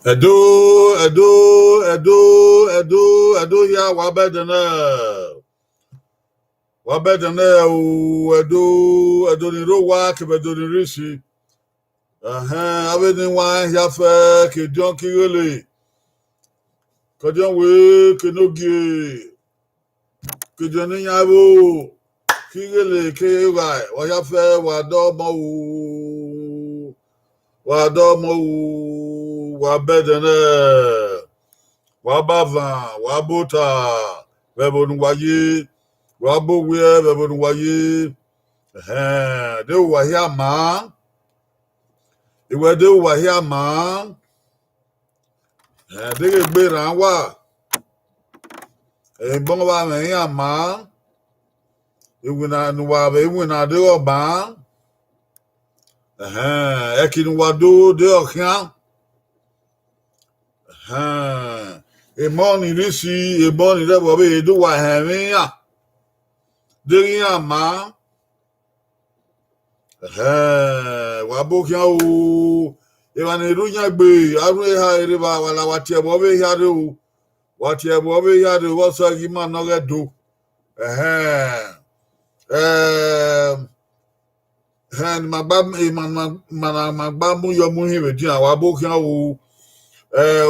Edo ya wabedana edo ni rowa kebedo ni rishi abeni wa ya fe ke dion kirele ko dion we ke nogi ke dion ni yabo kirele ke wa ya fe wa do mo wabedana wabava wabota bebonu waye wabogwe bebonu waye de wahia ma iwe de wahia ma de gbera wa bon wa me ya ma iwina nuwa be iwina de oba ekinu wado de okian emoni risi emoni de bo be do wa herin ya de ya ma wabokia o ewana irunya gbe aru ha eriba wala watie bo be yare o watie bo be yare wo so gi ma no ge do magba mu yo mu hiwe di wabokia o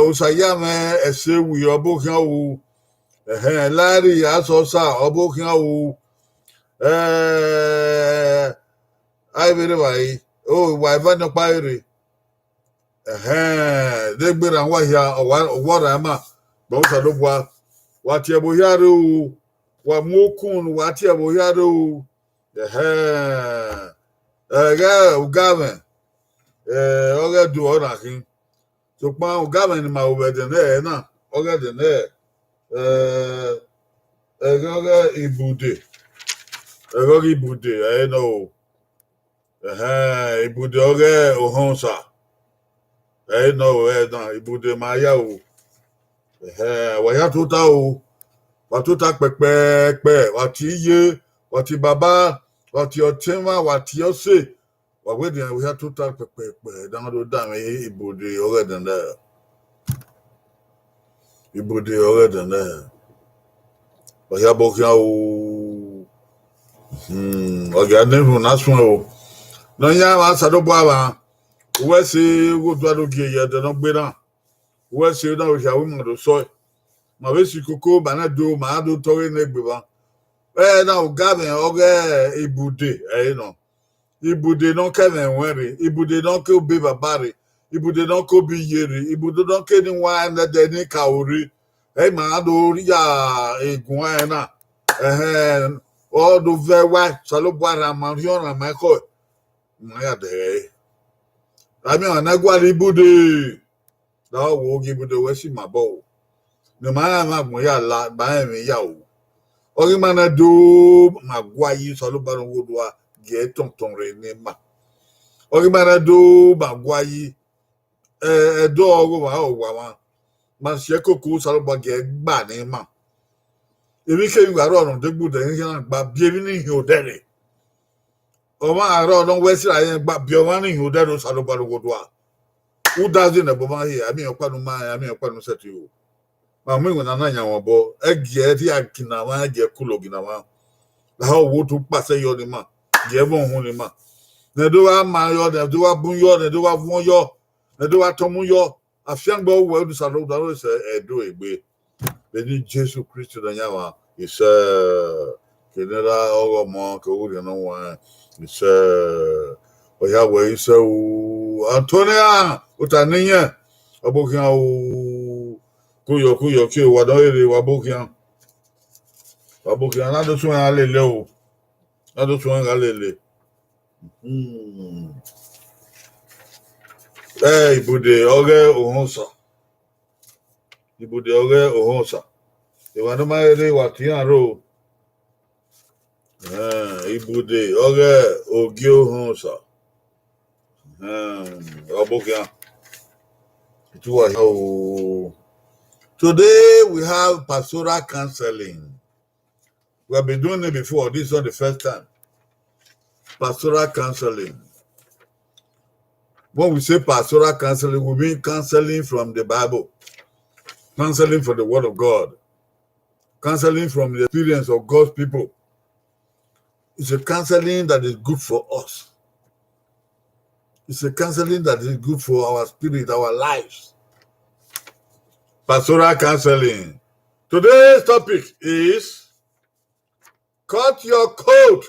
osaya me ese wi obokia o lari aso sa obokia o ai bere bai wa va no paire de gbera wa ya owara ma bo sa do bua wa tie bo yare o wa mokun wa tie bo yare o ga ugave oga do ora kin so pa ugave ni ma obede na oga de ne ga ibude no ibude oge ohonsa no ibude maya o wa ya tuta o wa tuta pepe wa ti ye wa ti baba wa ti otima wa ti ose wa we de wa ya tuta pepe dan do da me ibude oge dan wa ya bokia o oga nevu na sun o no ya wa sa do bua we se go do adogie ye de no gbe na we se na o ja wi mo do so ma be si koko bana do ma do tori na gbe ba na o ga me oge ibude no ibude no ke me were ibude no ke obe babare ibude no ko bi yere ibude no ke ni wa na de ni ka ori ma do ri ya egun na o do ve wa salo boara ma ri ona ma ko ma ya de ami ona gwa ibude da wo gi ibude we si ma bo no ma mo ya la ba mi ya o ori mana do magwa yi salo ba no do a ge tonton re ni ma ori mana do magwa yi do ogo wa o wa ma se koko salo ba ge gba ni ma ebi ke gba ro no de gbude ni kan gba bi ebi ni ho dere o ma ro no we si ayen gba bi o ma ni ho dere salo ba no do a who does it ebo ma here ami opanu set you ma mo na na nya won bo ege ti akina ma je kulo gina ma la ho wo tu pase yo ni ma je bon hun ni ma ne do wa ma yo ne do wa bun yo ne do wa fun yo ne do wa tomu yo afian gbo wo du salo da lo se edo egbe be ni Jesus Christ da nya wa ise kenera ogo mo ko uri no wa ise o ya we ise o Antonia utaniye abokian o kuyo ki o wa do ere wa abokian na do tun alele o na do tun alele ibude oge ohunsa iwa no ma ere wa ti aro ibude oge ogi ohunsa abokian today we have pastoral counseling. We have been doing it before. This is not the first time. Pastoral counseling. When we say pastoral counseling, we mean counseling from the Bible, counseling from the Word of God, counseling from the experience of God's people. It's a counseling that is good for us. It's a counseling that is good for our spirit, our lives. Pastoral counseling. Today's topic is cut your coat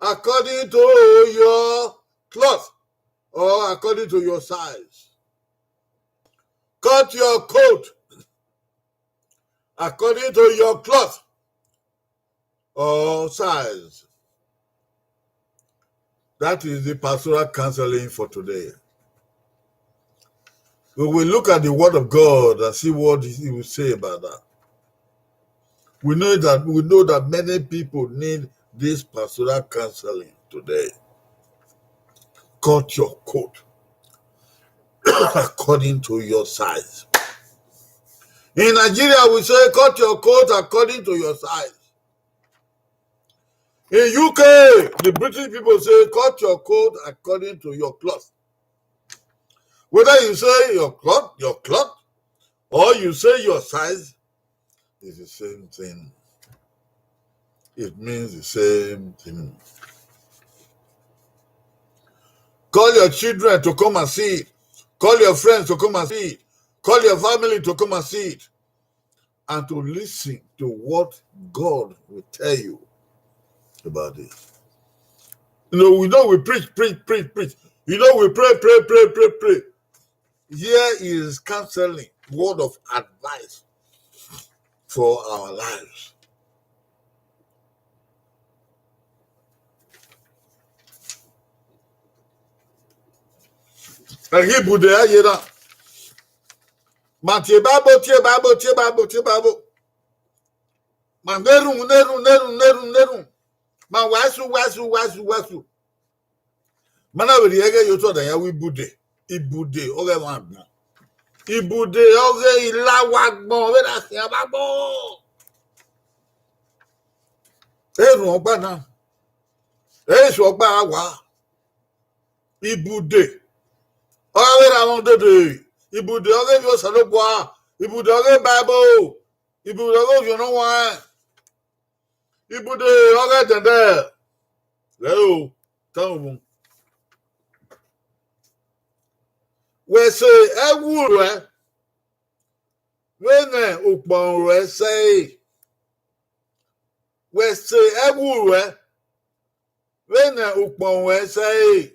according to your cloth or according to your size. Cut your coat according to your cloth or size. That is the pastoral counseling for today. We will look at the Word of God and see what He will say about that. We know that many people need this pastoral counseling today. Cut your coat according to your size. In Nigeria, we say cut your coat according to your size. In UK, the British people say cut your coat according to your cloth. Whether you say your cloth, or you say your size, it's the same thing. It means the same thing. Call your children to come and see it. Call your friends to come and see it. Call your family to come and see it. And to listen to what God will tell you about it. We preach. We pray. Here is counseling, word of advice for our lives. And he put there, you know. Tie Bible. Man, neru. Man, wasu. Mana we yege yo to da ya wi bude. Ibude, oge wan agbon. Ibude, oge ilawa agbon, we da se abagbon. Erun ogba na. Esu ogba awa. Ibude. Oge ra won dede. Ibude, oge yo salogwa. Ibude, oge Bible. Ibude, oge yo no one. Ibude, oge dende. Leo, tawun. We say ewure when upon we say ewure when upon we say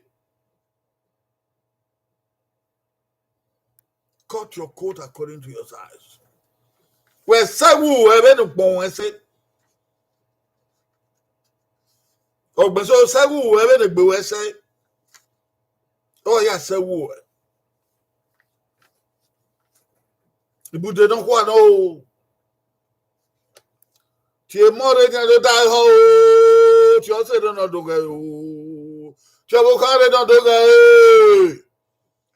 cut your coat according to your size. We say when upon we say so say when we say oh yeah say Ibude don't want no. Tie more than the die ho. Tie say don't do go. Tie bokare don't do go.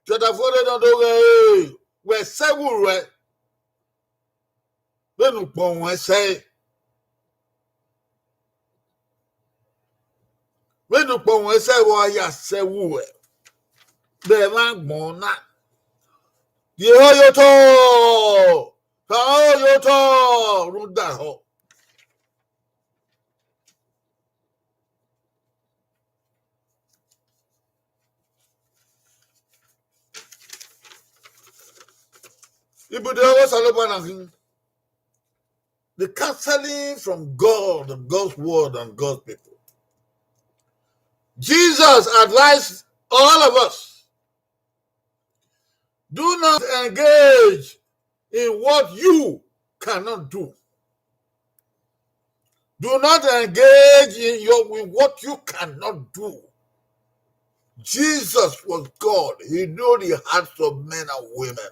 Tie da fore don't do go. We say we no pon we say. We no pon we say we ya say we. Be man gbon na. Ye ho yo to. Ka yo to. Runda ho. Ibude was alobana. The counseling from God and God's word and God's people. Jesus advised all of us, do not engage in what you cannot do. Do not engage in what you cannot do. Jesus was God. He knew the hearts of men and women.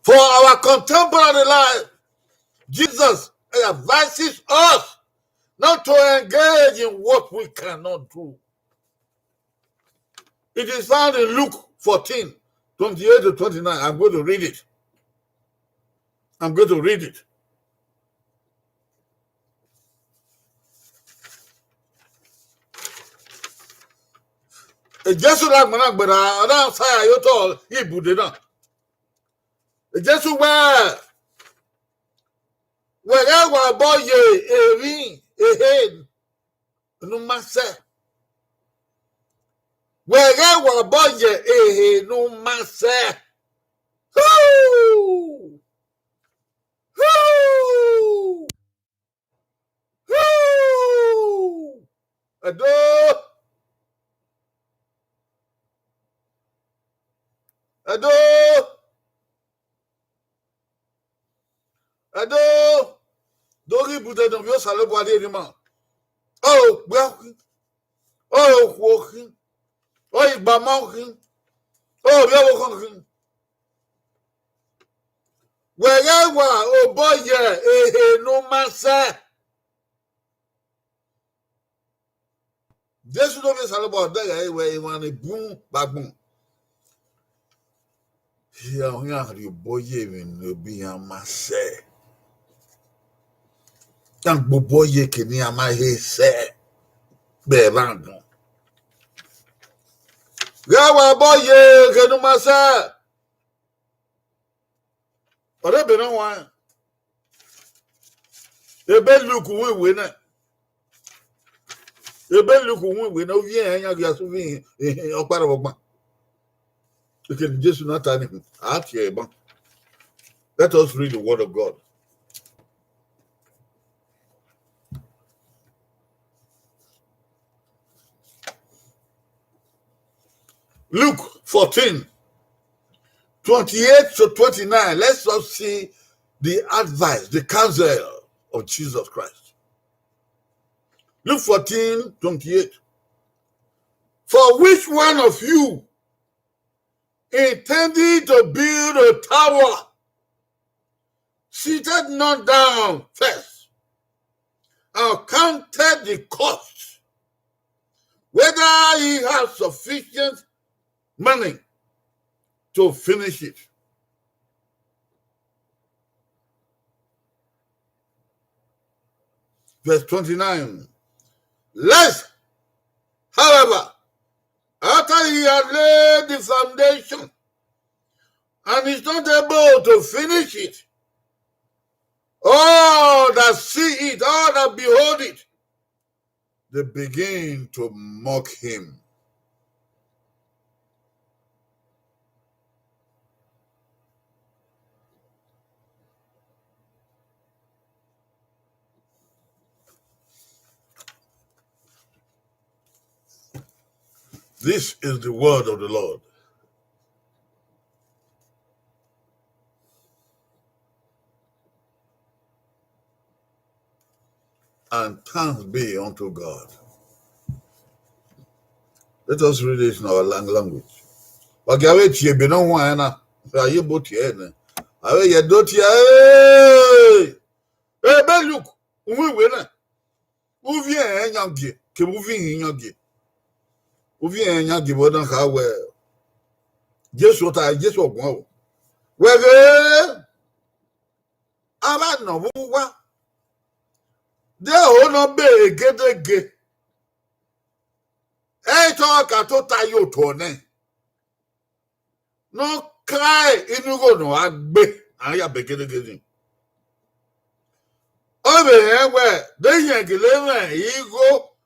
For our contemporary life, Jesus advises us not to engage in what we cannot do. It is found in Luke 14, 28 to 29. I'm going to read it. Jesu la mana gbera na sa yo to ibude na. Jesu where wa boye erin ehe no mase. Where wa boye ehe no mase. Hoo! Hoo! Hoo! Ado! Ado! Ado! Dori bude don yo sale bo ade ni ma. Oh, gba. Oh, wo. Oh, igba ma. Oh, bi wo kan. Wherever oh boy no masa. Jesu no be sale bo ade we wan e bun bagbon. Ya onya ri boy mi no bi amase. Tan gbogbo ye kini amahe se be rangun. Gawa boye kenu masa. Ore be na wan. Ebe look we na. Ebe look we na ovi enya gya so vi opara bogba. Okay, Jesus not turning out here. Let us read the word of God. Luke 14, 28 to 29. Let's just see the advice, the counsel of Jesus Christ. Luke 14, 28. For which one of you intending to build a tower seated not down first and counted the cost, whether he has sufficient money to finish it? Verse 29. Lest, however, after he had laid the foundation and is not able to finish it, all that see it, all that behold it, they begin to mock him. This is the word of the Lord. And thanks be unto God. Let us read it in our language. Wagawe tie be no wan na. Aye bo tie na. Awe ye do tie. Be look. We na. Uvi enyangie. Ke uvi enyangie. Uvi enyangie bo dan ka we. Jesu ta Jesu ogun o. Wege. Aba no wa. De o no be gedege. To ka to tayo to ne. No cry inugo no agbe. Aya be gedege. Obe enwe de yengile na igo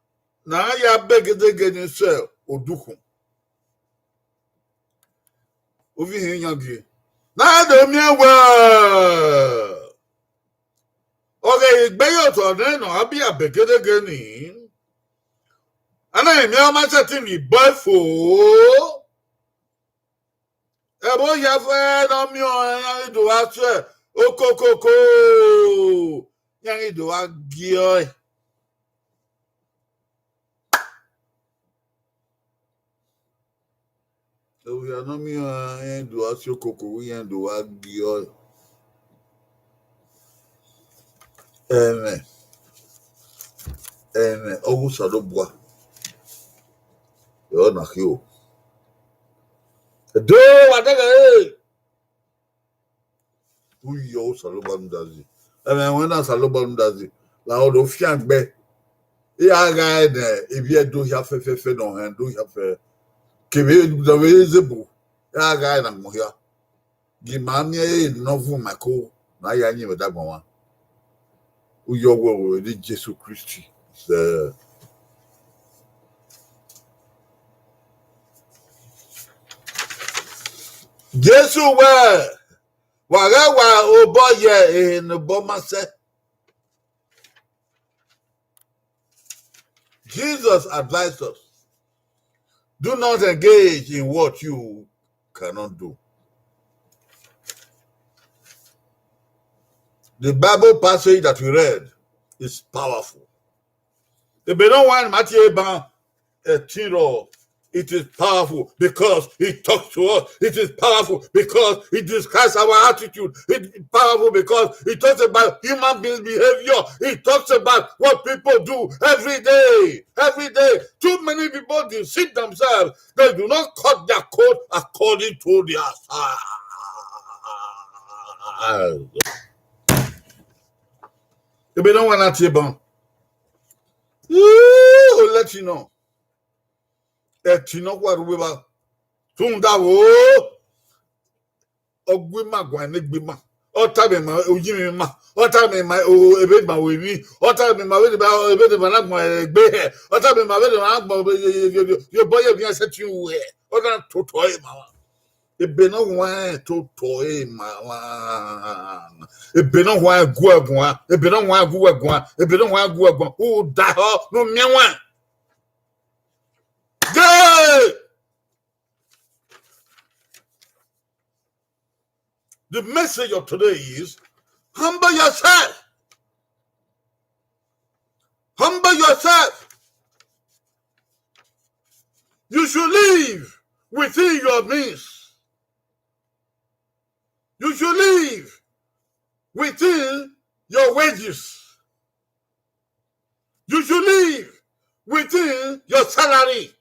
na aya be gedege ni se oduku. Ovi hinyangi. Na do mi ewe. Okay, igbeyo to ne no abi abegedege ni. Ana emi o ma setting mi boyfo. Ebo ya fe no mi o yan do wa se okokoko. Yan do wa gio. So ya no mi o yan do wa se okokoko yan do wa gio. Amen. Ogu sadobwa. Yo na hiyo. Do wadega. Uyo saloba ndazi. When saloba ndazi. La odo fiangbe. Ya ga de ebi do ya fe no han do ya fe. Kebe the zebo. Ya guy na mohia. Gimania novel mako. Na ya nyi with that one. Uyo wo the Jesus Christ. Jesus where wagawa oboye in Bomase. Jesus advised us, do not engage in what you cannot do. The Bible passage that we read is powerful. If you don't want Matthew Tiro, it is powerful because it talks to us. It is powerful because it describes our attitude. It is powerful because it talks about human beings' behavior. It talks about what people do every day. Every day. Too many people deceive themselves. They do not cut their coat according to their size. If you don't want to I'll let you know. What we were Tunda Ogwima Gwanegwima. Otabema Ujimima. Otabema Ebedma Wivi. Otabema Ebedma Behe. Otabema your boy of your set you wear. Oda to toy ma. Ebeno wine to toy ma. Ebeno wine guagua. Ebeno wine guagua. Ebeno wine guagua. Who die no mewan. Good. The message of today is humble yourself. Humble yourself. You should live within your means. You should live within your wages. You should live within your salary.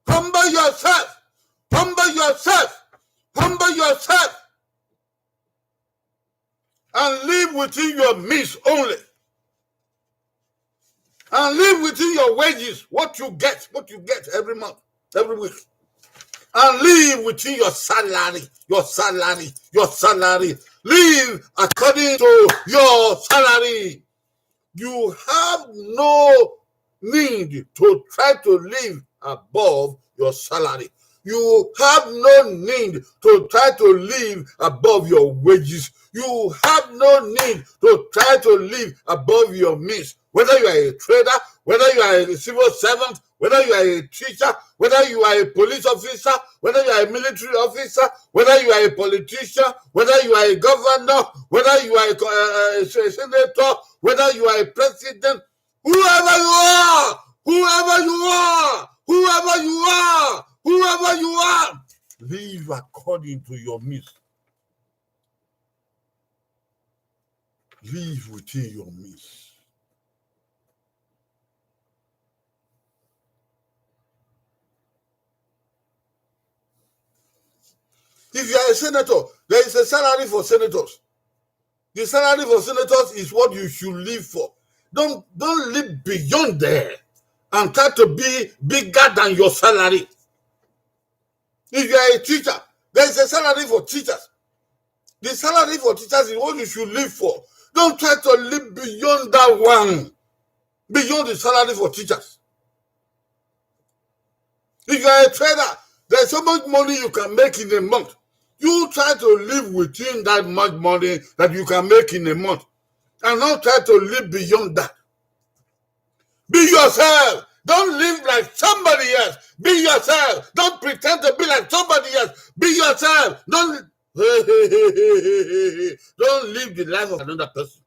Humble yourself. Humble yourself. Humble yourself. And live within your means only. And live within your wages, what you get every month, every week. And live within your salary. Live according to your salary. You have no need to try to live above your salary. You have no need to try to live above your wages. You have no need to try to live above your means. Whether you are a trader, whether you are a civil servant, whether you are a teacher, whether you are a police officer, whether you are a military officer, whether you are a politician, whether you are a governor, whether you are a senator, whether you are a president, whoever you are, live according to your means. Live within your means. If you are a senator, there is a salary for senators. The salary for senators is what you should live for. Don't live beyond there and try to be bigger than your salary. If you are a teacher, there is a salary for teachers. The salary for teachers is what you should live for. Don't try to live beyond that one, beyond the salary for teachers. If you are a trader, there's so much money you can make in a month. You try to live within that much money that you can make in a month, and not try to live beyond that. Be yourself. Don't live like somebody else. Be yourself. Don't pretend to be like somebody else. Be yourself. Don't live the life of another person.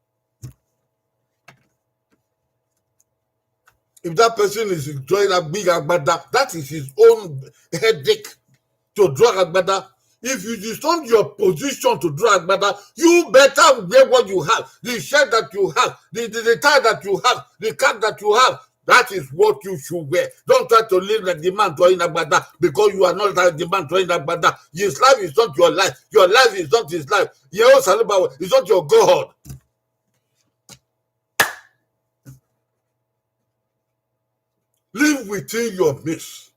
If that person is enjoying a big agbada, that is his own headache to draw agbada. If you disturb your position to draw agbada, you better wear what you have. The shirt that you have, the tie that you have, the cap that you have. That is what you should wear. Don't try to live like the man drawing agbada because you are not like the man drawing agbada. His life is not your life. Your life is not his life. Yehova is not your God. Live within your means.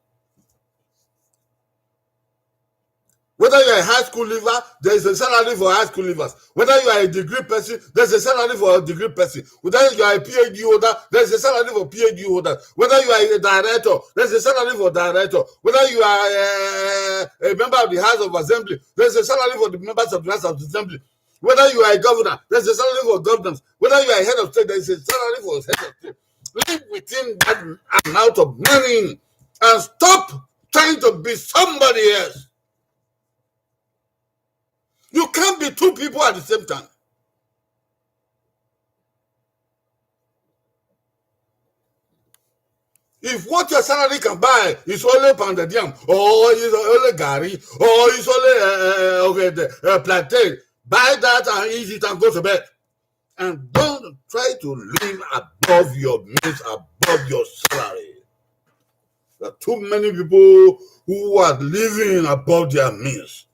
Whether you are a high school leaver, there is a salary for high school leavers. Whether you are a degree person, there is a salary for a degree person. Whether you are a PhD holder, there is a salary for PhD holders. Whether you are a director, there is a salary for director. Whether you are a member of the House of Assembly, there is a salary for the members of the House of Assembly. Whether you are a governor, there is a salary for governors. Whether you are a head of state, there is a salary for head of state. Live within that amount of money and stop trying to be somebody else. You can't be two people at the same time. If what your salary can buy is only pounded yam, or is only gari, or is only plantain, buy that and eat it and go to bed. And don't try to live above your means, above your salary. There are too many people who are living above their means.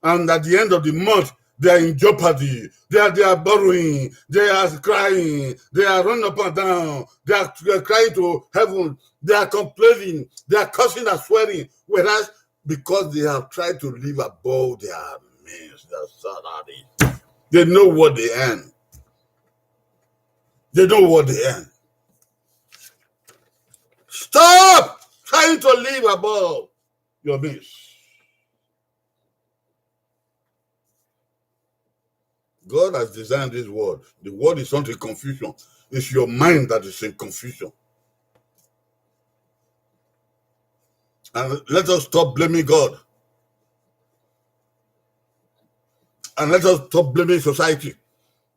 And at the end of the month, they are in jeopardy. They are borrowing. They are crying. They are running up and down. They are crying to heaven. They are complaining. They are cursing and swearing. Whereas, because they have tried to live above their means, their salary, they know what they earn. They know what they earn. Stop trying to live above your means. God has designed this world. The world is not in confusion. It's your mind that is in confusion. And let us stop blaming God. And let us stop blaming society.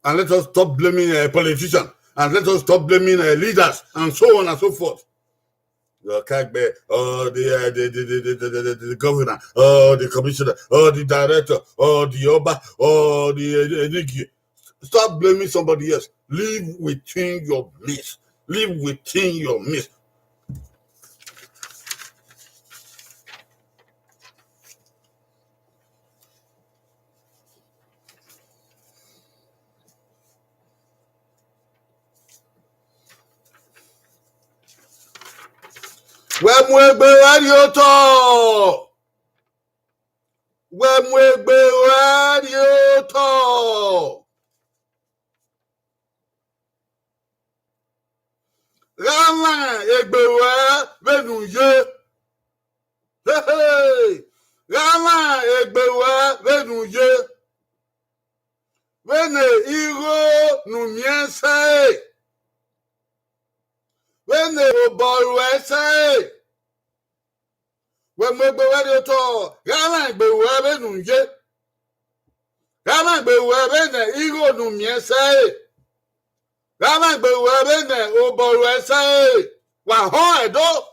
And let us stop blaming politicians. And let us stop blaming leaders and so on and so forth. The Kagbe, or the governor, or the commissioner, or the director, or the Oba, or the Enigi. Stop blaming somebody else. Live within your means. Live within your means. Wemwegbe radioto. Wemwegbe radioto. Rama egbewe venuye. Hey, Rama egbewe venuye. Vene iro numiense. Vene oboruese. Wemwegbe radioto. Rama egbewe venuye. Rama egbewe vene iro numiense. Rama gbewe bene oboru ese wa hon edo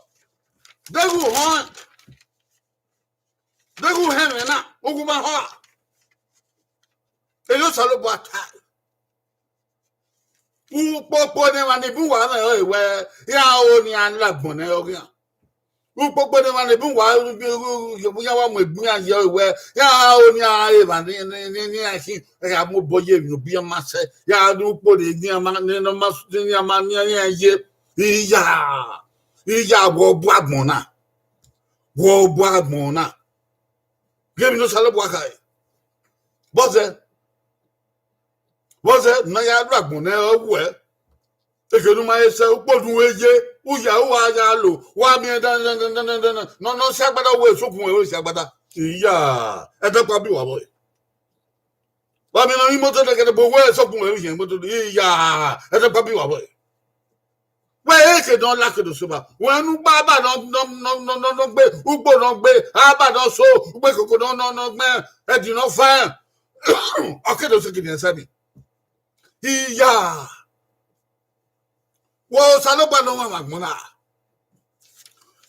degu hon degu hemena oguma ho elo salo bata upopo ni wa ni bu wa na ewe ya o ni an lagbon na ogun upopo ni wa ni bu wa ya wa mo egbun aye ewe ya o ni are ba ni asin ya mo boye mi bi ma se ya upo ni ama ni no ma ni ama ni aye iya wo bu agbon na give me no salo bu akai boze na ya agbon na owu e ekenu ma ese upodun weje uya wa ya lo wa mi no se agbada wo esokun e se agbada iya e te pa bi wa boy wa mi no ni moto de kede bo wo esokun e yen moto iya e te pa bi wa boy we e ke don la ke do so ba wa nu ba ba no gbe ugbo no gbe aba no so ugbe koko no gbe e di no fa o ke do so ki ni esa ni iya wo saloba no wa magbona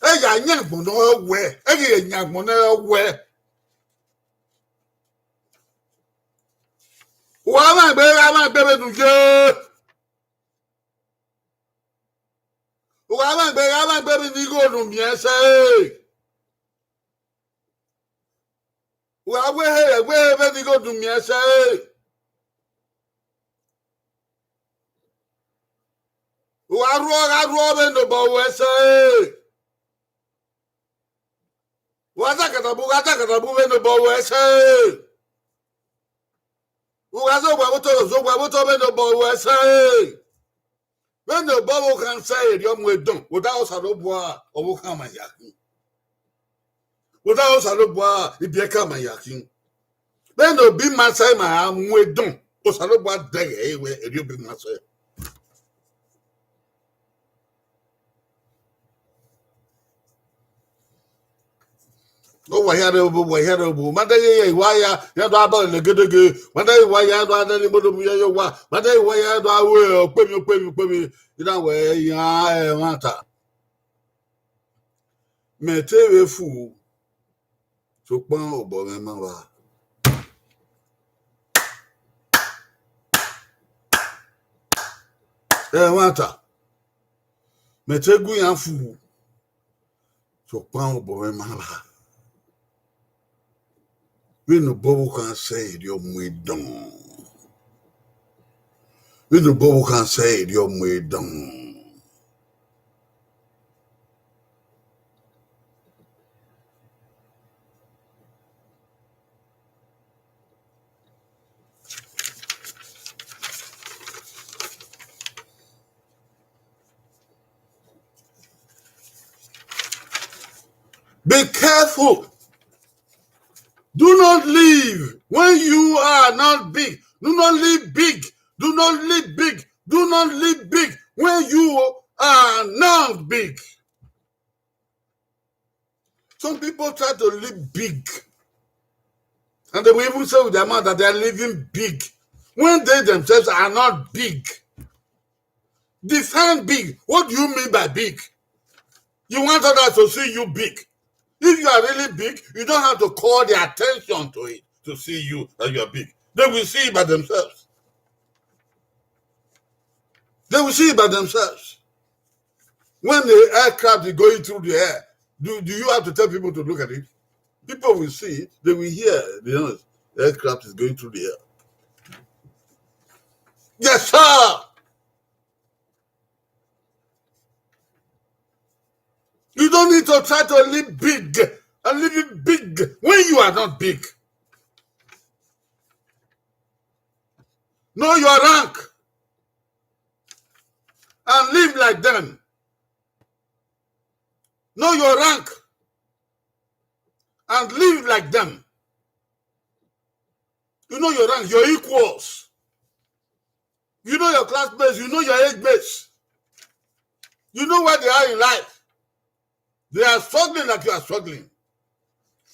e ya nya gbon no we e ya nya gbon no we wa ma gbe be nu je wa ma gbe be ni go nu mi ese wa we be ni go nu mi ese wa ro be no bo we ese Wata katabu we no bo we say. Ugazo gwa buto we no bo we say. When the bubble can say it, we don't. Without Salobua, or Wukama Yakin. Without Salobua, it became a Yakin. Then the be my say, my arm, we don't. O Salobua day, where you be my say. Oh, I had a Monday, why you have about the good. Monday, why you have any little bit. Monday, why you have I will, put me, you know where you are, matter. Me tell you, fool. So, Pon, boy, remember. Matter. Me tell you, fool. So, Pon, boy, remember. We no bobo can say it, your muidon. We no bobo can say it, your muidon. Be careful. Do not leave when you are not big. Do not live big. Do not live big. Do not live big when you are not big. Some people try to live big. And they will even say with their mouth that they are living big when they themselves are not big. Define big. What do you mean by big? You want others to see you big. If you are really big, you don't have to call their attention to it to see you that you are big. They will see it by themselves. They will see it by themselves. When the aircraft is going through the air, do you have to tell people to look at it? People will see it. They will hear the aircraft is going through the air. Yes, sir. You don't need to try to live big and live it big when you are not big. Know your rank and live like them. Know your rank and live like them. You know your rank, your equals. You know your classmates, you know your age mates. You know where they are in life. They are struggling like you are struggling.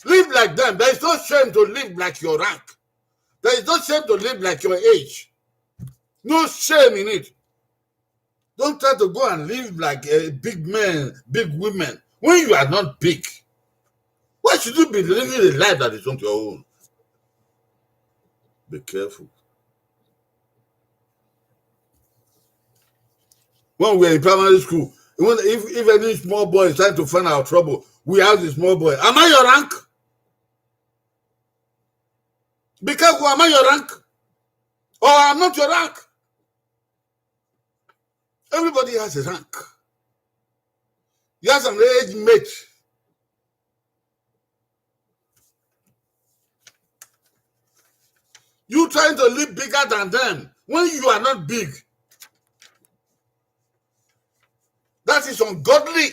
Live like them. There is no shame to live like your rank. There is no shame to live like your age. No shame in it. Don't try to go and live like a big man, big women, when you are not big. Why should you be living a life that is not your own? Be careful. When we were in primary school, if any small boy is trying to find our trouble, we ask the small boy, am I your rank? Be careful, am I your rank? Or I'm not your rank? Everybody has a rank. You have an age mate. You trying to live bigger than them when you are not big. That is ungodly.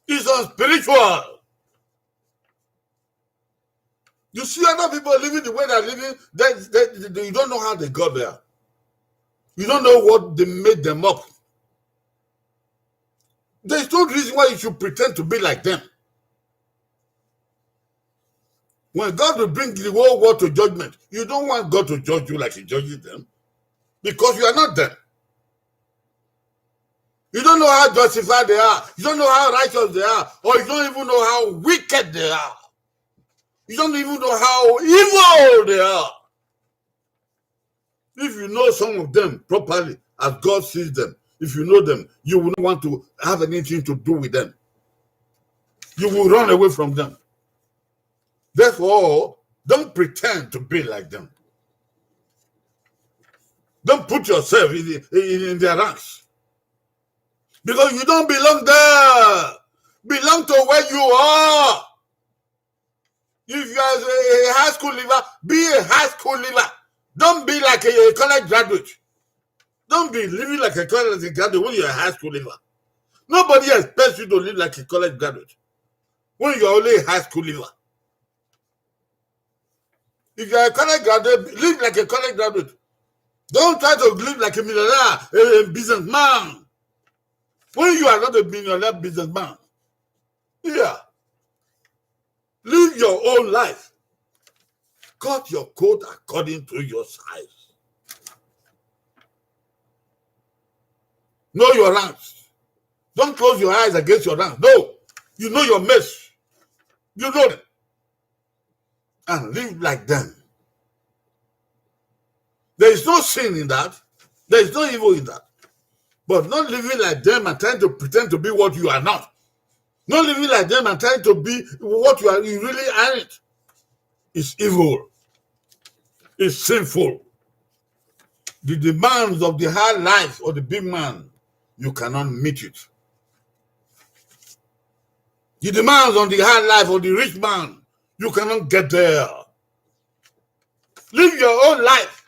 It's unspiritual. You see other people living the way they're living, you don't know how they got there. You don't know what they made them up. There's no reason why you should pretend to be like them. When God will bring the whole world to judgment, you don't want God to judge you like he judges them, because you are not them. You don't know how justified they are. You don't know how righteous they are. Or you don't even know how wicked they are. You don't even know how evil they are. If you know some of them properly, as God sees them, if you know them, you will not want to have anything to do with them. You will run away from them. Therefore, don't pretend to be like them. Don't put yourself in their ranks. Because you don't belong there. Belong to where you are. If you are a high school leaver, be a high school leaver. Don't be like a college graduate. Don't be living like a college graduate when you're a high school leaver. Nobody expects you to live like a college graduate when you're only a high school leaver. If you're a college graduate, live like a college graduate. Don't try to live like a millionaire, a businessman. When you are not a millionaire businessman. Yeah. Live your own life. Cut your coat according to your size. Know your ranks. Don't close your eyes against your ranks. No. You know your mess. You know them. And live like them. There is no sin in that. There is no evil in that. But not living like them and trying to pretend to be what you are not. Not living like them and trying to be what you really aren't. It's evil. It's sinful. The demands of the hard life of the big man, you cannot meet it. The demands on the hard life of the rich man, you cannot get there. Live your own life.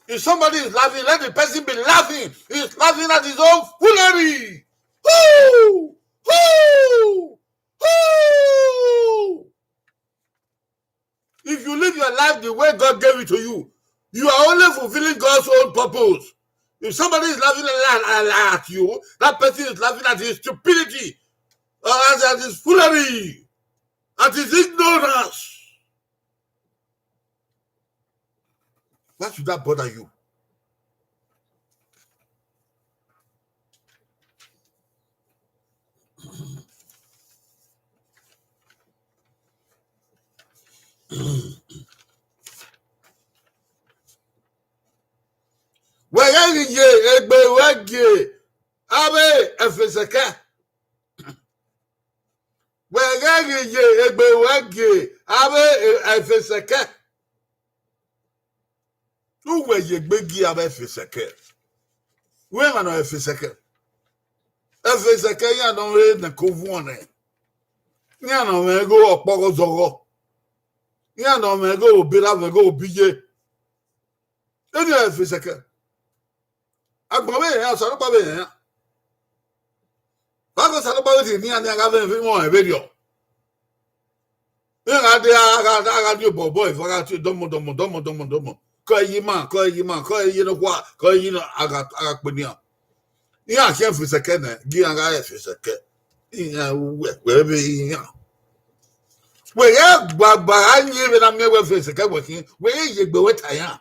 If somebody is laughing, let the person be laughing. He's laughing at his own foolery. Woo! Woo! Woo! If you live your life the way God gave it to you, you are only fulfilling God's own purpose. If somebody is laughing at you, that person is laughing at his stupidity, at his foolery, at his ignorance. Why should that bother you? Uwe yegbegi abe efeseke. We ma no efeseke. Efeseke ya no re na kovuone. Ya no me go oporo zogo. Ya no me go obira me go obije. Eni efeseke. Agbobe ya so pa be ya. Ba ko sa pa be ni ani aga be fi mo e be dio. Ya ga de aga dio bobo e fa ti domo. Ko yi no kwa, ko yi no aga penia. Ya che efeseke na gi aga efeseke. Ya we be ya. We ya gbagba anyi be na me we efeseke we we ye gbe we taya.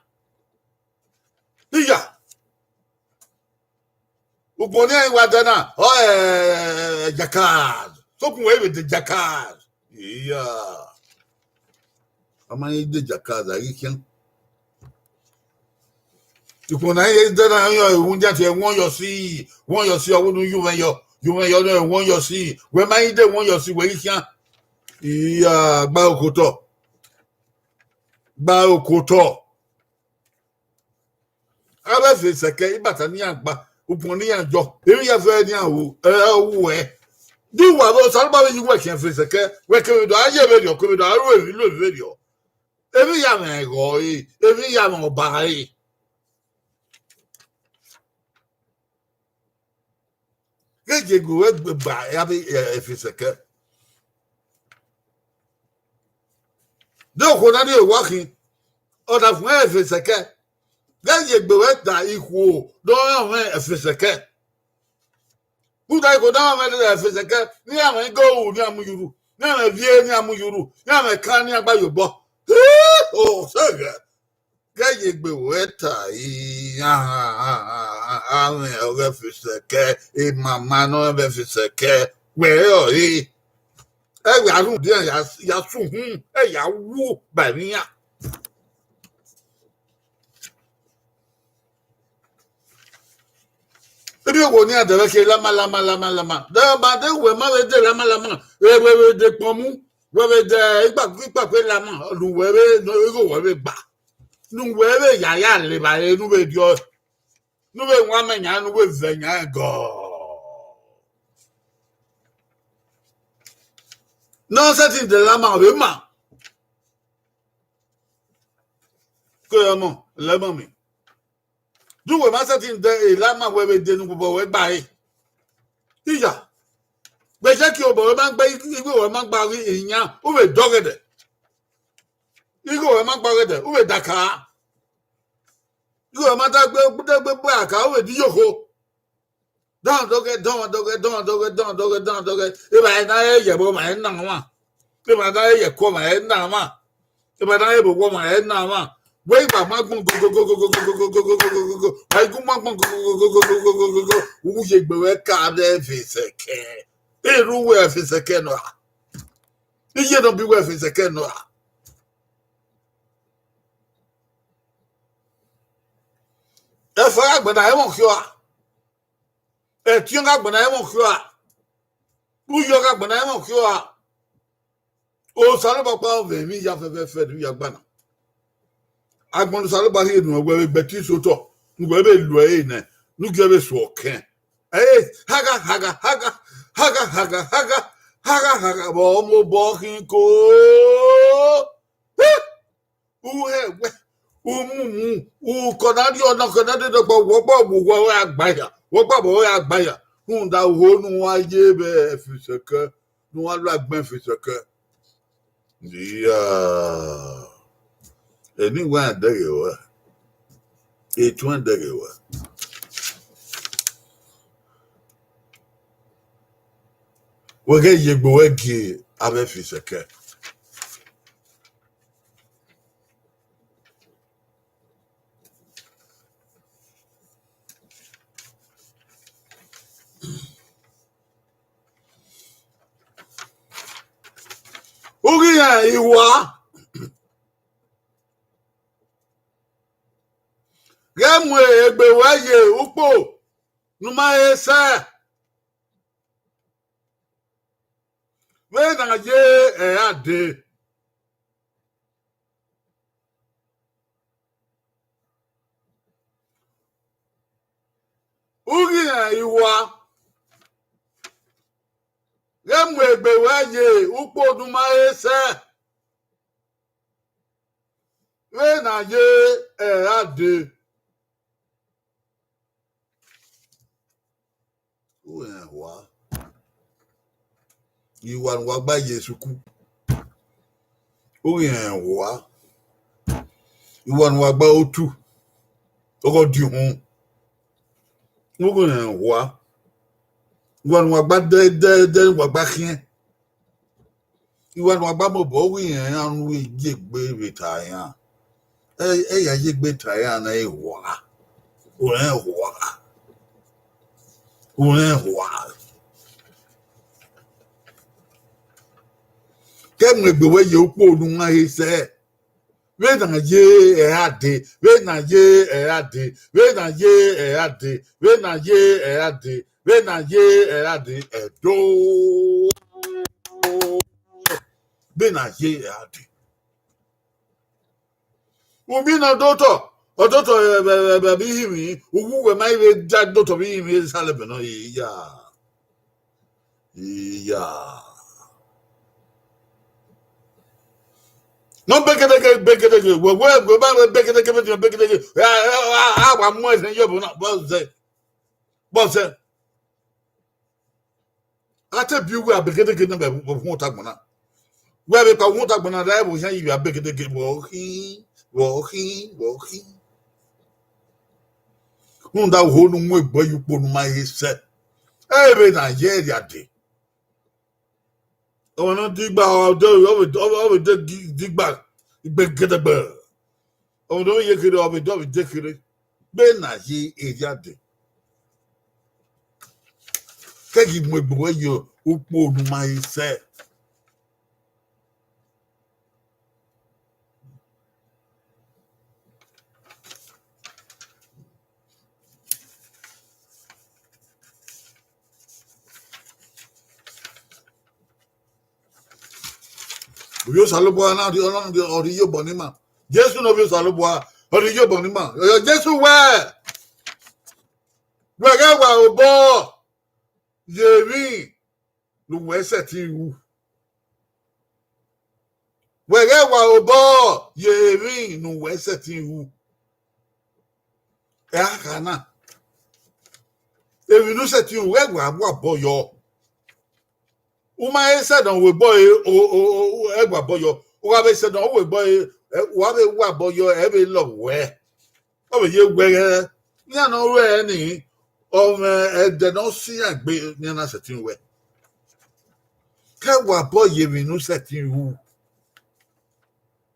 Iya. Uponi wa dana jakad. So kun we the jakad. Iya. Amani de jakad ayi kian. Uponi ye dana yo wunja te won yo si owunu you wen yo no won yo si. We mai de won yo si we kian. Iya gba okoto. Aba fe seke ibata ni agba uponi anjo eri ya fe ni awu e di wa bo salba we yuwa ken fe seke we ke do aye be dio ko be do aru e lo be dio eri ya me go eri ya mo ba ge go we ba ya be fe seke do ko na de wa kin o da fun fe seke Ganye gbeweta ihu do awon efeseke. Buda ko da awon efeseke ni awon go ni amuyuru. Ni awon vie ni amuyuru. Ni awon kan ni agbayobo. Oh, sege. Ganye gbeweta awon efeseke e mama no efeseke we o yi. E arun dia ya sun ya wu ba mi ya. Ebi wo ni adere ke lama. Da ba de we ma we de lama. We de pomu. We de igba pe lama. Lu we no ego we gba. Nu we ya le ba nu we dio. Nu we wa menya nu we venya go. Non, c'est une de la main, oui, ma. Comment? La mamie. Du coup, c'est une de la main, oui, de nous, oui, bah, iya. Mais j'ai qui au bon, man, bah, il go, man, bah, il y a, où est dogged? Il go, man, bah, où est Dakar? You go, man, où est Dioko? Don't dogged. If I know you, but my head now, if I know you, come my head now, if I know you, but my head now. Wait, my go. I go, go. Who you be a card if it's a care? They rule where if it's a canoe. You don't be where if it's a canoe. If I, but I won't cure. If you got, but I won't cure. Who you got, but I won't cure. Oh, son of a power, me, you have ever fed your banner. Agbọn sáré bá yé nu ọgbẹ bẹtí sotọ ngbẹ bẹ lu ẹ nẹ nugbẹ bẹ sọ ọkẹ haga bọ ọmọ bọ kí n kó uhe umumu kọnadí ọ̀nà kọnadí dọgba wọgbọ wọgbọ àgbáyà wọgbọ bọ àgbáyà nda wo nu wa yé bẹ ẹfisẹkẹ nu wa lọ agbẹ ẹfisẹkẹ yíyá. Anyone dagger, each one dagger. We get ye go egi ave fiseke. Ogi ya iwa. Gemwe egbe waye upo numa ese. We na ye ade. Ogi ya iwa. Gemwe egbe waye upo numa ese. We na ye ade. Wa ìwà wa gbá Jésù kú ó yẹn wá ìwà wa gbá ó tú ọkọ di hun ó yẹn wá ìwà wa gbá dẹ wa gbá kíẹ ìwà wa gbá mọ bọ ó yẹn àrùn ìjẹ gbé rìtàyà ẹ yà jẹ gbé tàyà náà ẹ wá ó yẹn wá ó yẹn wá. Kemwe gbewe ye ukpo olunwa ise we na ye ade we na ye ade we na ye ade we na ye ade we na ye ade edo we na ye ade umi na doto odoto be himi ugu we mai we ja doto be himi salebe no ya no beke we ba beke wa mo ese yobo na boss ate biwu abeke na be hu tagbona we be ka hu tagbona da bo yan yi abeke wo hi hu da ho nu mo egbo yupo nu ma ise ebe na ye ya de o no digba o do digba igbegedegbe o do ye kiri o be do de kiri be na ye area de kegi mo egbo yo upo nu ma ise Yo saloboa na di Ọlọ́run di ori yo bonima Jésù no bi saloboa ori yo bonima yo Jésù we ga wa obo yemi lu wese ti wu Wherever obo ye no we setting who. Kana. If you no setting where we abo boyo. Uma said on we boy egwa boyo. Wa be said on we boy wa be wa boyo e be love where. O be ye where. Nya no we ni de no see agbe ni na setting where. Ka wa boy ye we no setting who.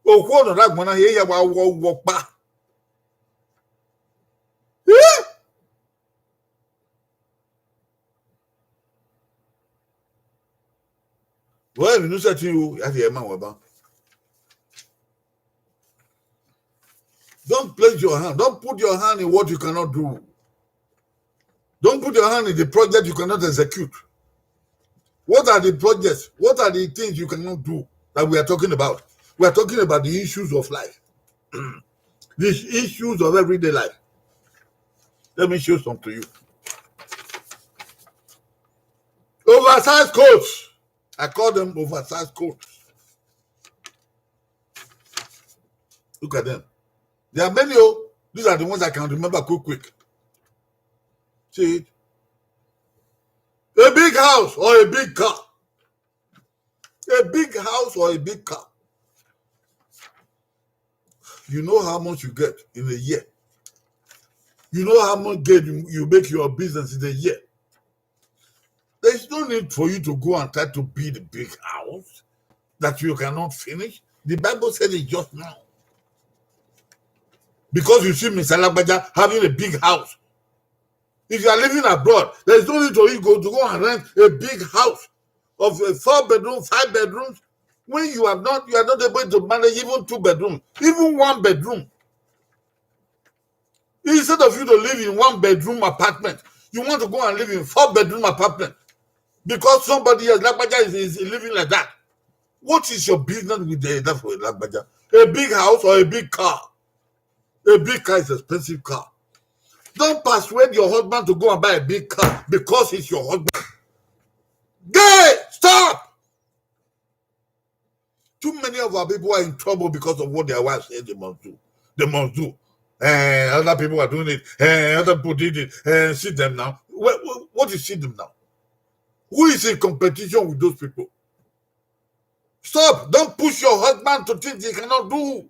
Okwo no that gbona ye ya wa wo pa. Well, we no setting who at the man wa. Don't place your hand. Don't put your hand in what you cannot do. Don't put your hand in the project you cannot execute. What are the projects? What are the things you cannot do that we are talking about? We are talking about the issues of life. The issues of everyday life. Let me show some to you. Oversized coats. I call them oversized coats. Look at them. There are many. These are the ones I can remember quick. See it? A big house or a big car. A big house or a big car. You know how much you get in a year. You know how much gain you make your business in a year. There is no need for you to go and try to build a big house that you cannot finish. The Bible said it just now. Because you see Mr. Lagbaja having a big house. If you are living abroad, there is no need for you to go and rent a big house of 4 bedrooms, 5 bedrooms, when you are not able to manage even 2 bedrooms, even 1 bedroom. Instead of you to live in 1 bedroom apartment, you want to go and live in 4 bedroom apartment because somebody else, Lagbaja, is living like that. What is your business with that for Lagbaja? A big house or a big car? A big car is an expensive car. Don't persuade your husband to go and buy a big car because he's your husband. Gay! Stop! Too many of our people are in trouble because of what their wives say they must do. They must do. Other people are doing it. Other people did it. See them now. What is see them now? Who is in competition with those people? Stop! Don't push your husband to things he cannot do.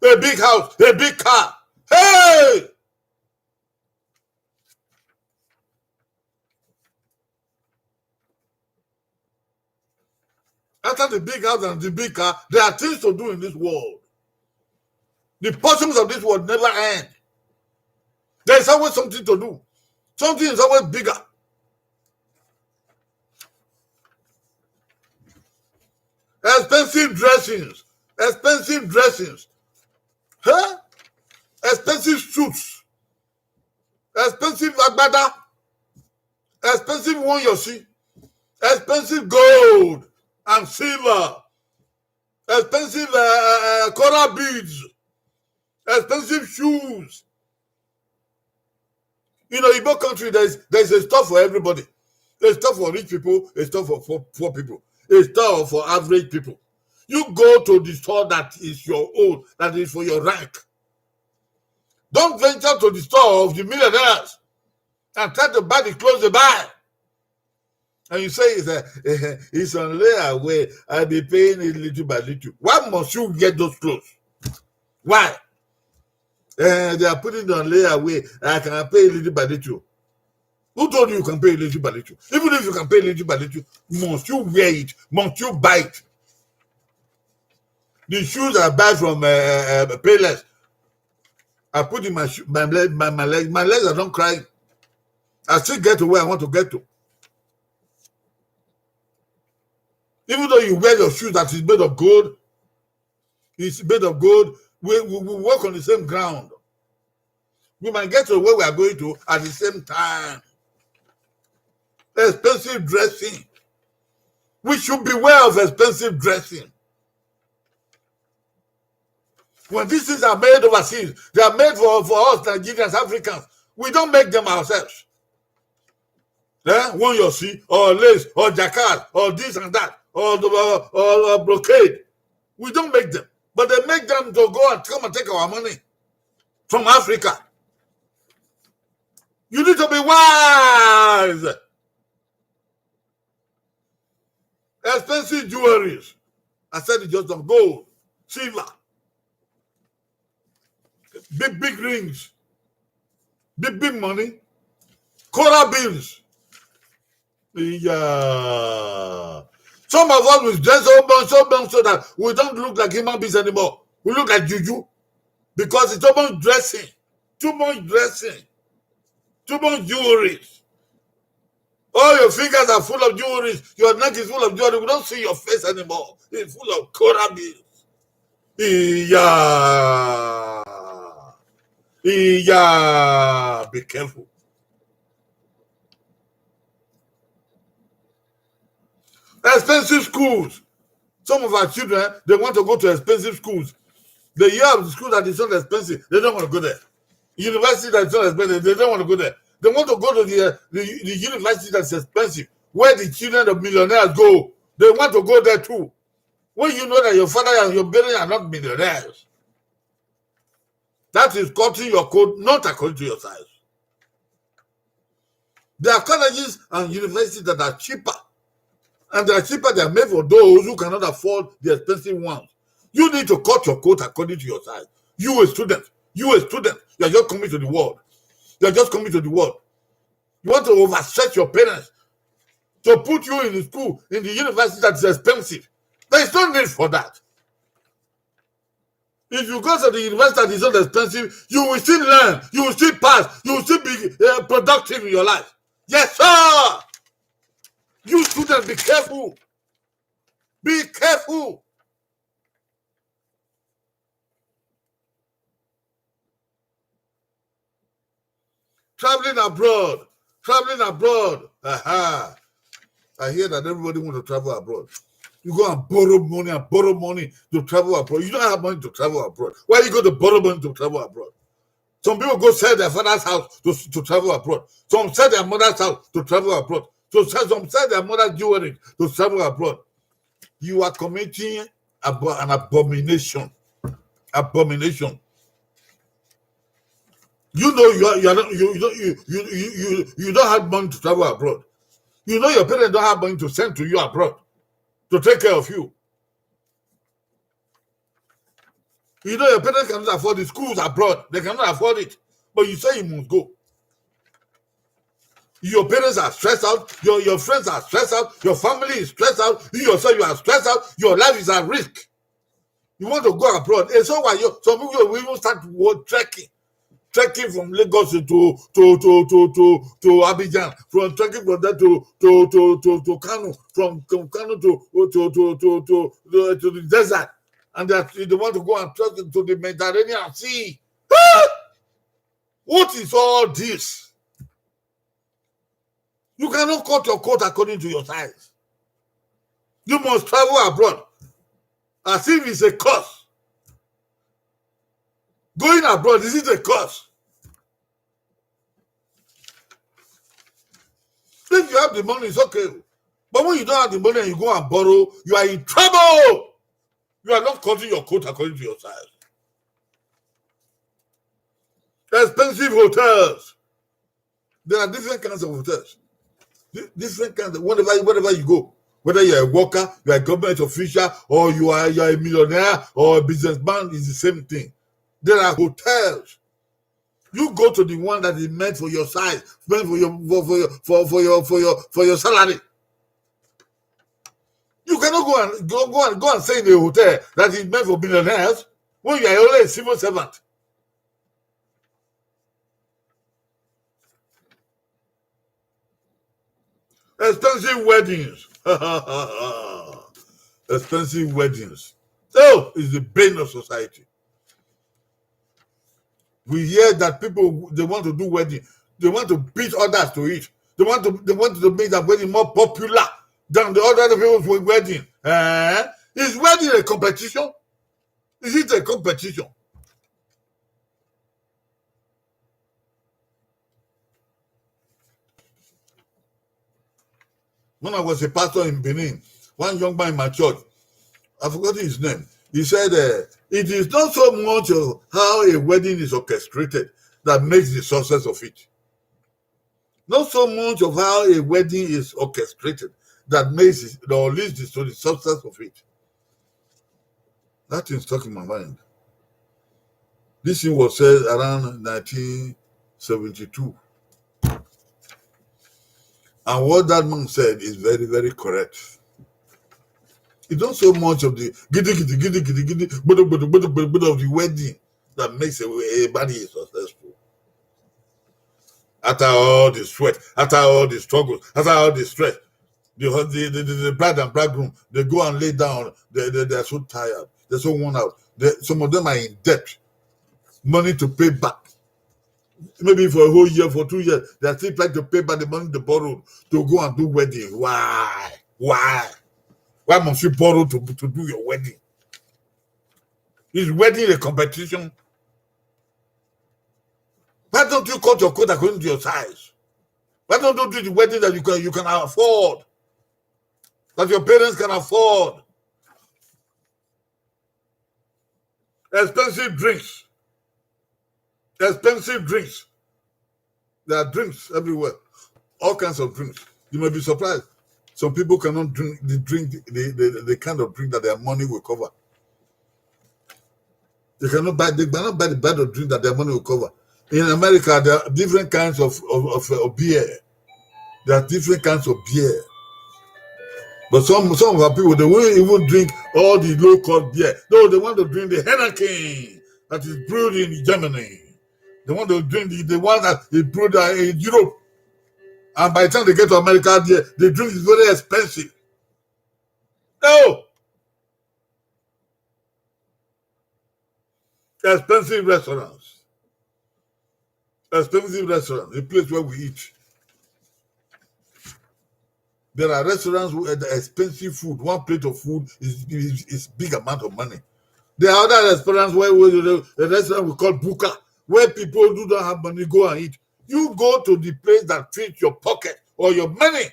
A big house, a big car. Hey! After the big house and the big car, there are things to do in this world. The portions of this world never end. There is always something to do. Something is always bigger. Expensive dressings. Expensive dressings. Huh? Expensive suits. Expensive agbada. Expensive one you see. Expensive gold and silver. Expensive coral beads. Expensive shoes. You know, in both countries, there's a store for everybody. A store for rich people, a store for poor people, a store for average people. You go to the store that is your own, that is for your rank. Don't venture to the store of the millionaires and try to buy the clothes they buy. And you say it's on layaway. I'll be paying it little by little. Why must you get those clothes? Why? They are putting it on layaway. I can pay little by little. Who told you can pay little by little? Even if you can pay little by little, must you wear it? Must you buy it? The shoes I buy from Payless, I put in my legs. My legs are not crying. I still get to where I want to get to. Even though you wear your shoes that is made of gold, it's made of gold, we work on the same ground. We might get to where we are going to at the same time. Expensive dressing. We should beware of expensive dressing. When these things are made overseas, they are made for us Nigerians, Africans. We don't make them ourselves. One you see, or lace, or jacquard, or this and that, or brocade. We don't make them. But they make them to go and come and take our money from Africa. You need to be wise. Expensive jewelries. I said it just on gold, silver, big rings, big money, coral bills. Yeah. Some of us will dress so much so that we don't look like human beings anymore. We look like juju because it's too much dressing, too much jewelry. All your fingers are full of jewelry. Your neck is full of jewelry. We don't see your face anymore. It's full of coral bills. Yeah. Be careful. Expensive schools. Some of our children, they want to go to expensive schools. The year of the school that is not expensive, they don't want to go there. University that is not expensive, they don't want to go there. They want to go to the university that's expensive, where the children of millionaires go. They want to go there too. When you know that your father and your parents are not millionaires, that is cutting your coat not according to your size. There are colleges and universities that are cheaper. And they are cheaper, they are made for those who cannot afford the expensive ones. You need to cut your coat according to your size. You a student, you are just coming to the world. You are just coming to the world. You want to overstretch your parents to put you in the school, in the university that is expensive. There is no need for that. If you go to the university that is not expensive, you will still learn, you will still pass, you will still be productive in your life. Yes, sir. You students, be careful. Be careful. Traveling abroad. Aha. I hear that everybody wants to travel abroad. You go and borrow money to travel abroad. You don't have money to travel abroad. Why you go to borrow money to travel abroad? Some people go sell their father's house to travel abroad. Some sell their mother's house to travel abroad. Some sell their mother's jewelry to travel abroad. You are committing an abomination. Abomination. You know you don't have money to travel abroad. You know your parents don't have money to send to you abroad to take care of you. You know your parents cannot afford the schools abroad. They cannot afford it. But you say you must go. Your parents are stressed out. Your friends are stressed out. Your family is stressed out. You yourself, you are stressed out. Your life is at risk. You want to go abroad. And so why some people will even start trekking from Lagos to Abidjan, from trekking from there to Kano, from Kano to the desert, and they want to go and trek to the Mediterranean Sea. What is all this? You cannot cut your coat according to your size. You must travel abroad as if it's a curse. Going abroad, is it a curse? If you have the money, it's okay. But when you don't have the money and you go and borrow, you are in trouble. You are not cutting your coat according to your size. Expensive hotels. There are different kinds of hotels. Different kinds of wherever you go. Whether you're a worker, you're a government official, or you're a millionaire or a businessman, it's the same thing. There are hotels. You go to the one that is meant for your size, meant for your salary. You cannot go and stay in a hotel that is meant for billionaires when you are only a civil servant. Expensive weddings. Expensive weddings. So it's the bane of society. We hear that people, they want to do wedding. They want to beat others to it. They want to make that wedding more popular than the other people's wedding. Is wedding a competition? Is it a competition? When I was a pastor in Benin, one young man in my church, I forgot his name. He said, it is not so much of how a wedding is orchestrated that makes the success of it. Not so much of how a wedding is orchestrated that makes it, or leads to the success of it. That thing stuck in my mind. This thing was said around 1972. And what that man said is very, very correct. It's not so much of the giddy of the wedding that makes a body successful. After all the sweat, after all the struggles, after all the stress, the bride and bridegroom, they go and lay down. They're so tired. They're so worn out. Some of them are in debt. Money to pay back. Maybe for a whole year, for 2 years, they're still trying to pay back the money they borrowed to go and do wedding. Why? Why must you borrow to do your wedding? Is wedding a competition? Why don't you cut your coat according to your size? Why don't you do the wedding that you can afford? That your parents can afford? Expensive drinks. Expensive drinks. There are drinks everywhere. All kinds of drinks. You may be surprised. Some people cannot drink the kind of drink that their money will cover. They cannot buy the bad of drink that their money will cover. In America, there are different kinds of beer. There are different kinds of beer. But some of our people, they won't even drink all the low-cost beer. No, they want to drink the Heineken that is brewed in Germany. They want to drink the one that is brewed in Europe. And by the time they get to America, the drink is very expensive. No! Expensive restaurants. Expensive restaurants, the place where we eat. There are restaurants where the expensive food, one plate of food is big amount of money. There are other restaurants where the restaurant we call buka, where people who don't have money go and eat. You go to the place that fits your pocket or your money.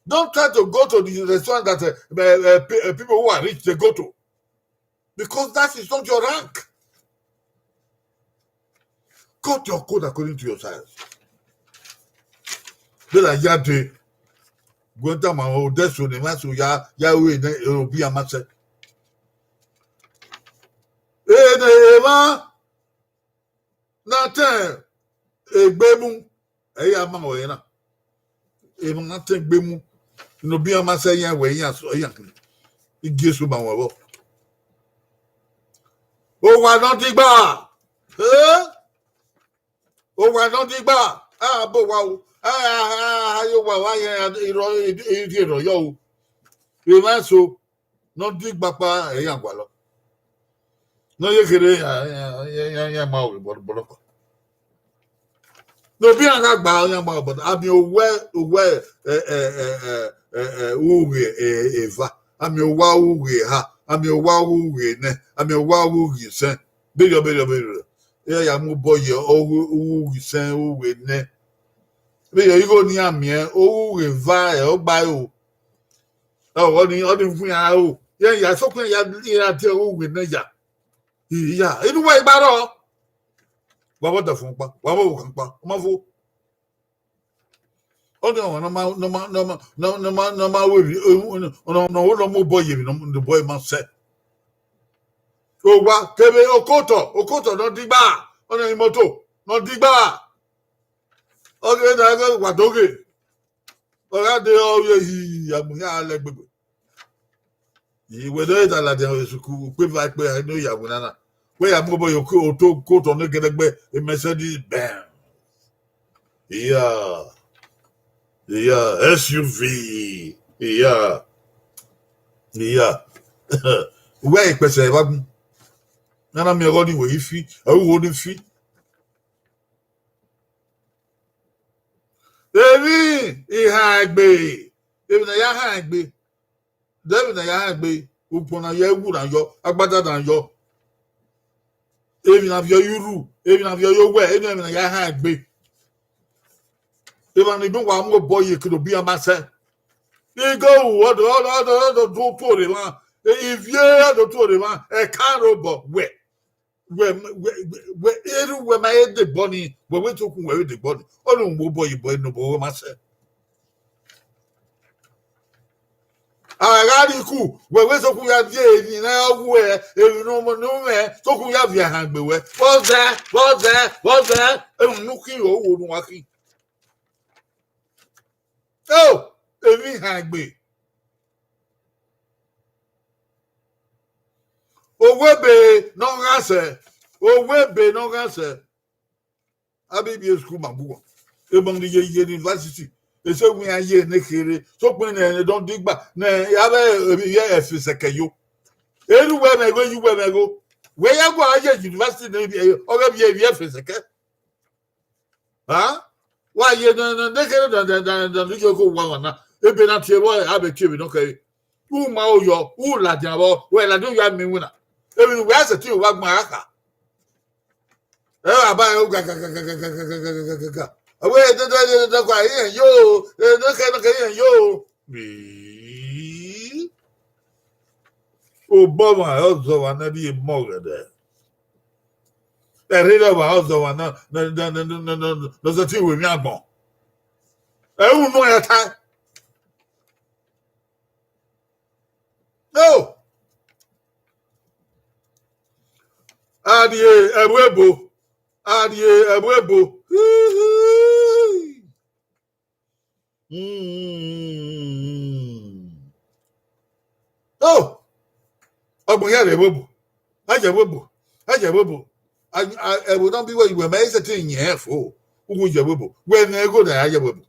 Don't try to go to the restaurant that people who are rich, they go to. Because that is not your rank. Cut your coat according to your size. Then I had to go into my old desk with the man, so it will be a matter. Nothing. A bemu, a yamawena. Even nothing bemu. No be a massaya way, yes, or young. It gives you my work. Oh, why not dig bar? Huh? Oh, why not dig bar? Ah, but wow. Yo. You also not dig papa, a young wallow. No, you can, but no, be a bag, but I'm your well, Eva. I'm your wow, ha. I'm your wow, I'm your wow, you say. Bigger. Yeah, I'm a boy, you say, ne. You go near me, oh, by oh, what the other yeah, so can you tell with Naja? Yeah, anyway, but what the phone, what Mavo? Oh, no, boy, the boy must say. Oh, what? Kebe Okoto, not the bar, on a moto, not the bar. Okay, what okay? Oh, they all like baby. You were there that there was a quick like where I know Yagunana. Where I'm over your coat on the get a Mercedes Benz. Yeah, SUV. Yeah. Where a person, and I'm your only way fee, I wouldn't fee. Baby, he had be. Even a young hag be. David and I be upon a year wood and your better than your. Even of your Uru, even of your way, even a young hag be. Even if you want boy, you could be a master. You go, what the other do for him, if you are the two of them, a car robot, where my the bunny, when we took away the body, oh, no, boy, no boy, myself. I got you, where we took your day, now where, if you know, no man, took you have your hand beware. What's that? And looking over walking. Oh, if he hang me. Owebe no answer. Abi bi school mabuwa. Ebon the university. They say we are here nekere. So when they don't dig back. Na yabe here efisekayo. Anywhere me go you where me go. Where you go aje university na bi oga bi efiseke. Huh? Why you no nekere dan you go one na. Ebe na tie boy abetie bi no kai. Who ma oyo, who la diabo, where la do you have me wina. Even we ask you what my aka. I buy away the yo, no me. Obama also another more there. The reader of also one no the two with me. I don't know your time. No. Adie ebwebo. Oh, obuya ebwebo. Ajebwebo. I will not be where you were made thing here for. Who would you webo? When I go there, ajebwebo.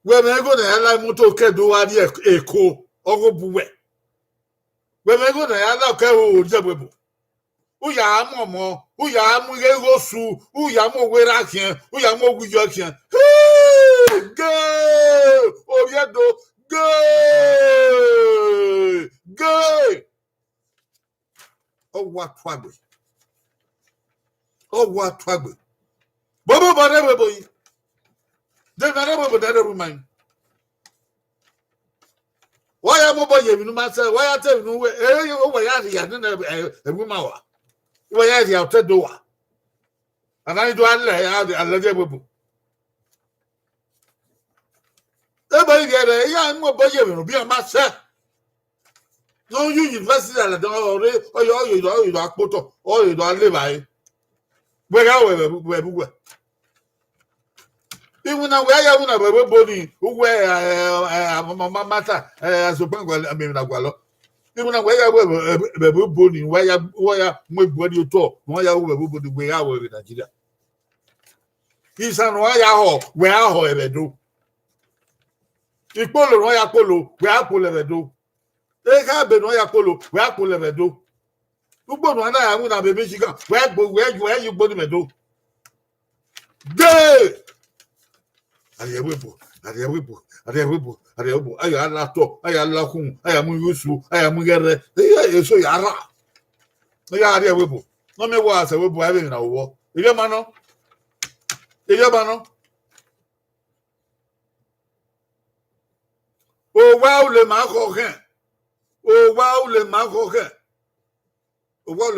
When I go there, I like moto kedo adi eko ogo buwe. When I go there, I like kedo jebwebo. Uya momo, uya mu yegosu, uya mo werakian, uya mo gujokian. Go! Oviedo, go! Oh what trouble. Bobo banebe boy. De banebe boy man. Why am I boy you myself? Why I tell you where ya na wa. Where you out the door? And I do let you. Everybody get a young boy, be a master. No, you university at the door, or you don't put or you don't live by. Where even now, where you have a body who wear matter as a bank, I mean, even now, where you have a body, where you talk, where you have a body, where I will in Nigeria. He's an where I have do. Ipolo no ya polo, we apolo levedo. E ka be no ya polo, we apolo levedo. Ugbo no na ya mu na be Michigan, where you go levedo. Dey! Ariyewepo. Ayo alato, ayo alakun, ayo mu yusu, ayo mu gere. Eso yara. No ya ariyewepo. No me wa se wepo ave na wo. Ile mano. Oh wow le marocain. Oh wow le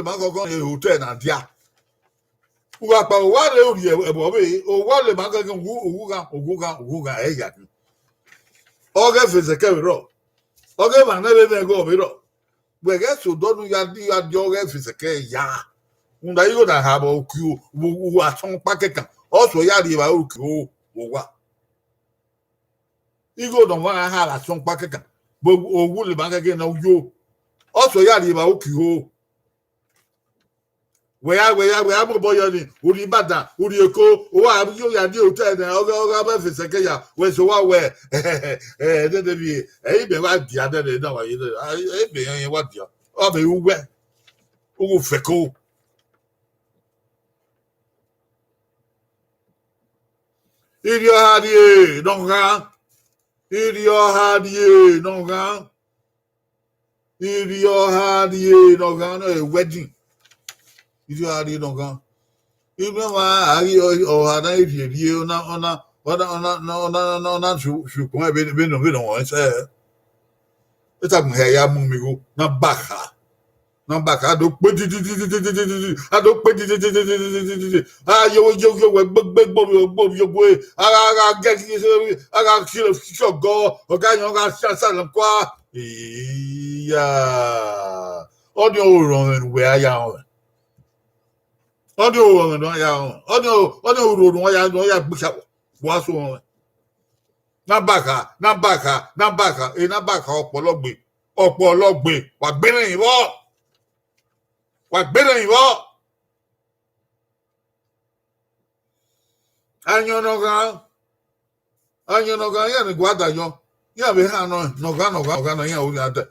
marocain e hotel na dia. Uwa pa wa le ori ebo be. Oh wow le marocain oguga e ya. Oge feze ke ro. Oge ma na be go be ro. We get so donu ya di oge feze ke ya. Unda yo na ha ba oku wo aton pakeka. Also ya di ba oku wo wa. Igo don't want to have a song packet, but would back again of you. Also, Yadi Bauki. Where I'm a boy, would you bada, would you go, or have you a deal to the second, where so where, then be a what the other day, no, I what you are, you were, oh, feco. If you had ye, don't run. Idio hadie no gan a wedding. Idio hadie no gan. Even ma ari o hana idie ona shu ko be no say. Eta mheya mumigo na baka. Na baka ado pedi ado pedi yo yo boy aga get aga kill go oga yon ga sa kwa ya audio run we aya on audio run no ya on audio ro no ya gbusa wa so on na baka ọpọlọgbe wà gbẹrẹ ìwọ anyọnọga ya ni gwada yọ ya be ha nọga na ya orí adẹ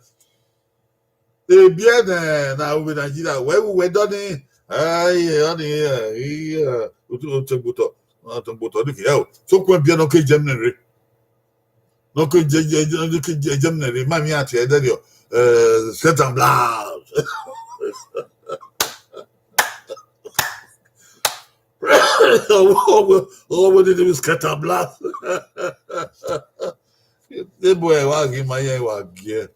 ebi na obi Nigeria wee dọni otogbutọ dịka ya sokwe bịa n'oke jemnere n'oke jemnere mami ati ẹdẹrịọ Satan Blast what did it scatter blast? The boy was in my gear.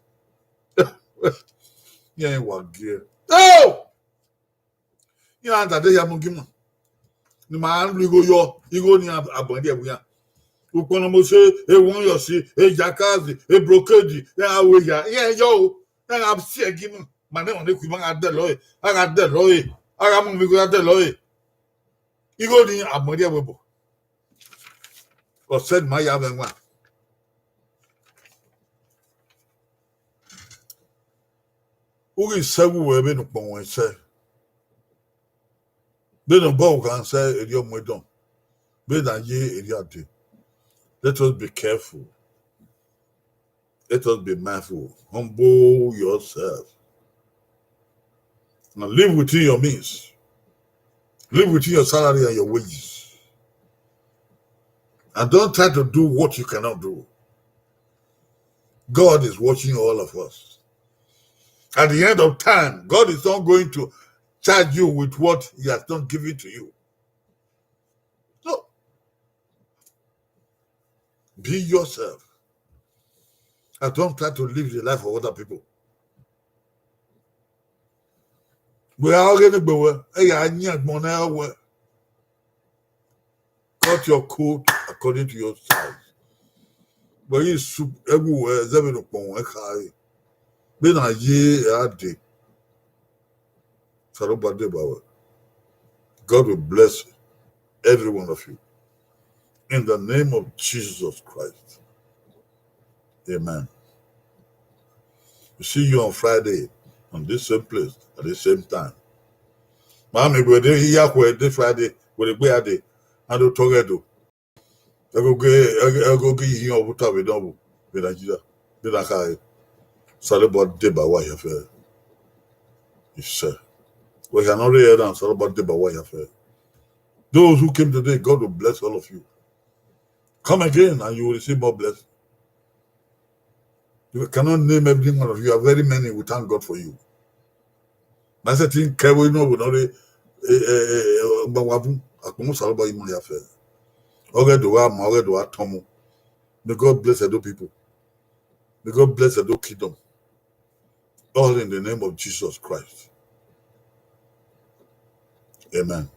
Yeah, what gear? Oh! You know that they have no the man we go near Abandia. Ukonomose, a one you see, a jackazi, a brocade, yeah, yo, and I'm sick. My name on the Kuman at the lawyer. I got the lawyer. I got me go at the lawyer. You go in Abandia Webo. Or said my young one. Who is several women upon one say? They don't bow and say, a young widow. Better than ye, a yard. Let us be careful. Let us be mindful. Humble yourself. Now live within your means. Live within your salary and your wages. And don't try to do what you cannot do. God is watching all of us. At the end of time, God is not going to charge you with what He has not given to you. No. Be yourself. And don't try to live the life of other people. We are all going to go. Cut your coat according to your size. But you soup everywhere, then I day. God will bless every one of you. In the name of Jesus Christ. Amen. We see you on Friday on this same place at the same time. Mami, we dey here this Friday. We dey day. And do together. I go get here over top with double with Nigeria. Then I can celebrate day by what you feel. Yes, sir. We can already hear and celebrate day by what you feel. Those who came today, God will bless all of you. Come again and you will receive more blessing. You cannot name every one of you. Are very many. We thank God for you. That's the thing. We know we know May God bless the people. May God bless the kingdom. All in the name of Jesus Christ. Amen.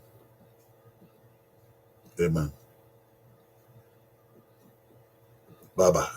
Amen. Bye-bye.